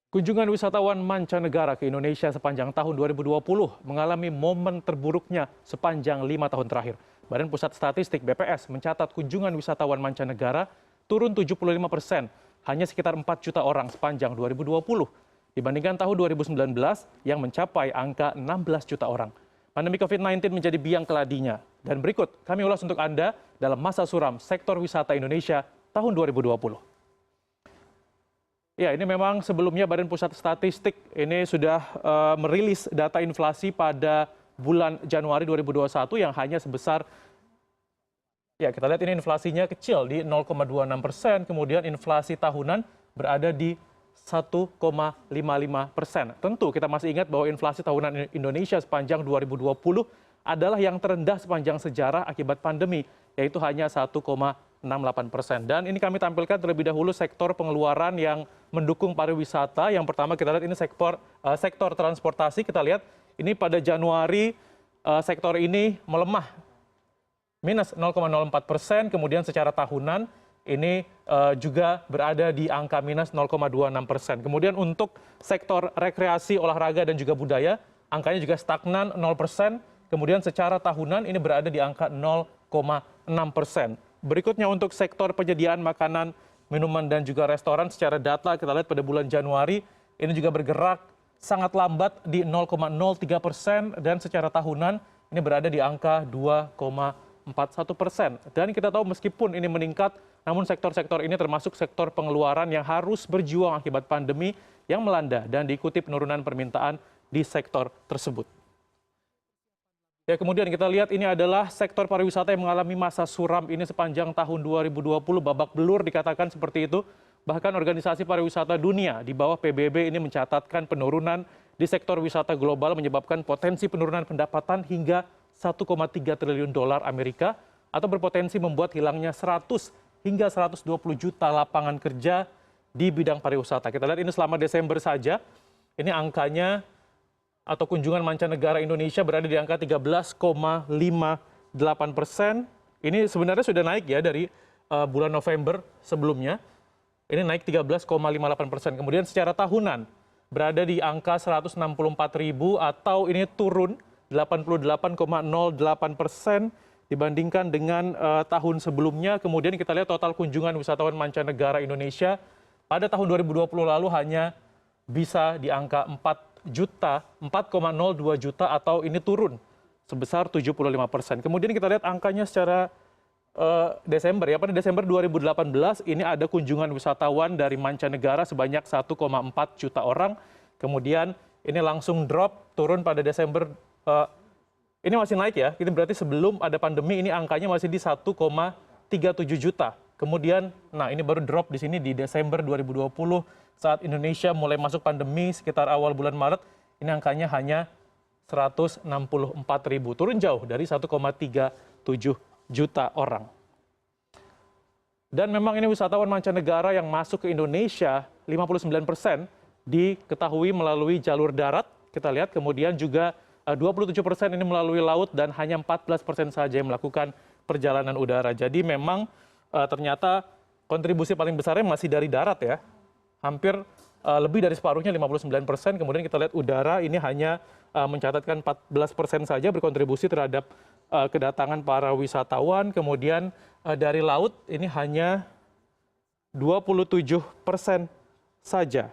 Kunjungan wisatawan mancanegara ke Indonesia sepanjang tahun 2020 mengalami momen terburuknya sepanjang 5 tahun terakhir. Badan Pusat Statistik (BPS) mencatat kunjungan wisatawan mancanegara turun 75%, hanya sekitar 4 juta orang sepanjang 2020, dibandingkan tahun 2019 yang mencapai angka 16 juta orang. Pandemi COVID-19 menjadi biang keladinya. Dan berikut kami ulas untuk Anda dalam masa suram sektor wisata Indonesia tahun 2020. Ya, ini memang sebelumnya Badan Pusat Statistik ini sudah merilis data inflasi pada bulan Januari 2021 yang hanya sebesar, ya kita lihat ini inflasinya kecil di 0,26%, kemudian inflasi tahunan berada di 1,55%. Tentu kita masih ingat bahwa inflasi tahunan Indonesia sepanjang 2020 adalah yang terendah sepanjang sejarah akibat pandemi, yaitu hanya 1,68%. Dan ini kami tampilkan terlebih dahulu sektor pengeluaran yang mendukung pariwisata. Yang pertama kita lihat ini sektor transportasi. Kita lihat ini pada Januari sektor ini melemah minus 0,04%. Kemudian secara tahunan ini juga berada di angka minus 0,26%. Kemudian untuk sektor rekreasi, olahraga dan juga budaya, angkanya juga stagnan 0%. Kemudian secara tahunan ini berada di angka 0,6%. Berikutnya untuk sektor penyediaan makanan, minuman, dan juga restoran, secara data kita lihat pada bulan Januari, ini juga bergerak sangat lambat di 0,03%, dan secara tahunan ini berada di angka 2,41%. Dan kita tahu meskipun ini meningkat, namun sektor-sektor ini termasuk sektor pengeluaran yang harus berjuang akibat pandemi yang melanda dan diikuti penurunan permintaan di sektor tersebut. Ya, kemudian kita lihat ini adalah sektor pariwisata yang mengalami masa suram ini sepanjang tahun 2020, babak belur dikatakan seperti itu. Bahkan Organisasi Pariwisata Dunia di bawah PBB ini mencatatkan penurunan di sektor wisata global menyebabkan potensi penurunan pendapatan hingga 1,3 triliun dolar Amerika atau berpotensi membuat hilangnya 100 hingga 120 juta lapangan kerja di bidang pariwisata. Kita lihat ini selama Desember saja, ini angkanya atau kunjungan mancanegara Indonesia berada di angka 13,58%. Ini sebenarnya sudah naik ya dari bulan November sebelumnya. Ini naik 13,58%. Kemudian secara tahunan berada di angka 164.000 atau ini turun 88,08% dibandingkan dengan tahun sebelumnya. Kemudian kita lihat total kunjungan wisatawan mancanegara Indonesia pada tahun 2020 lalu hanya bisa di angka 4,02 juta atau ini turun sebesar 75%. Kemudian kita lihat angkanya secara Desember ya. Pada Desember 2018 ini ada kunjungan wisatawan dari mancanegara sebanyak 1,4 juta orang. Kemudian ini langsung drop, turun pada Desember. Ini masih naik ya. Ini berarti sebelum ada pandemi ini angkanya masih di 1,37 juta. Kemudian, nah ini baru drop di sini di Desember 2020 saat Indonesia mulai masuk pandemi sekitar awal bulan Maret. Ini angkanya hanya 164.000, turun jauh dari 1,37 juta orang. Dan memang ini wisatawan mancanegara yang masuk ke Indonesia 59% diketahui melalui jalur darat. Kita lihat kemudian juga 27% ini melalui laut dan hanya 14% saja yang melakukan perjalanan udara. Jadi memang ternyata kontribusi paling besarnya masih dari darat ya. Hampir lebih dari separuhnya 59%. Kemudian kita lihat udara ini hanya mencatatkan 14% saja berkontribusi terhadap kedatangan para wisatawan. Kemudian dari laut ini hanya 27% saja.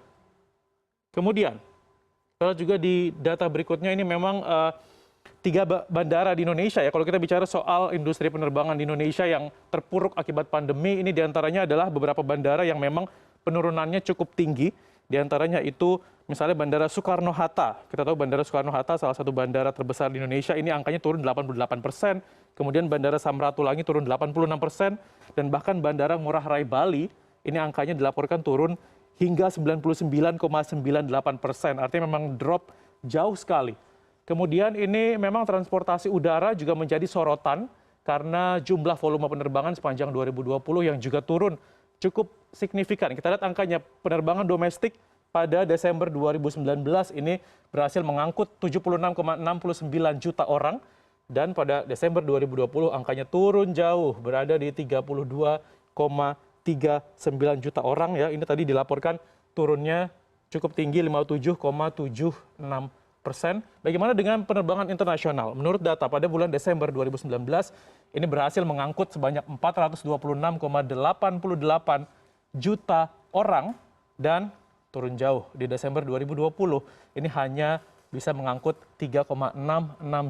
Kemudian kalau juga di data berikutnya ini memang 3 bandara di Indonesia ya. Kalau kita bicara soal industri penerbangan di Indonesia yang terpuruk akibat pandemi, ini diantaranya adalah beberapa bandara yang memang penurunannya cukup tinggi. Di antaranya itu misalnya Bandara Soekarno-Hatta. Kita tahu Bandara Soekarno-Hatta salah satu bandara terbesar di Indonesia, ini angkanya turun 88%. Kemudian Bandara Samratulangi turun 86%. Dan bahkan Bandara Ngurah Rai Bali, ini angkanya dilaporkan turun hingga 99,98%. Artinya memang drop jauh sekali. Kemudian ini memang transportasi udara juga menjadi sorotan karena jumlah volume penerbangan sepanjang 2020 yang juga turun cukup signifikan. Kita lihat angkanya penerbangan domestik pada Desember 2019 ini berhasil mengangkut 76,69 juta orang dan pada Desember 2020 angkanya turun jauh berada di 32,39 juta orang ya. Ini tadi dilaporkan turunnya cukup tinggi 57,76%. Bagaimana dengan penerbangan internasional? Menurut data pada bulan Desember 2019, ini berhasil mengangkut sebanyak 426,88 juta orang dan turun jauh di Desember 2020. Ini hanya bisa mengangkut 3,66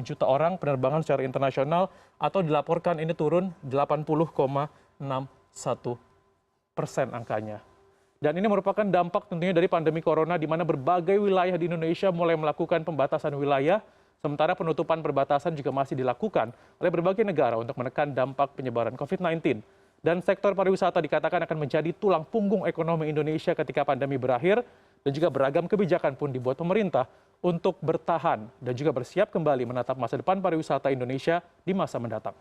juta orang penerbangan secara internasional atau dilaporkan ini turun 80,61% angkanya. Dan ini merupakan dampak tentunya dari pandemi corona di mana berbagai wilayah di Indonesia mulai melakukan pembatasan wilayah, sementara penutupan perbatasan juga masih dilakukan oleh berbagai negara untuk menekan dampak penyebaran COVID-19. Dan sektor pariwisata dikatakan akan menjadi tulang punggung ekonomi Indonesia ketika pandemi berakhir, dan juga beragam kebijakan pun dibuat pemerintah untuk bertahan dan juga bersiap kembali menatap masa depan pariwisata Indonesia di masa mendatang.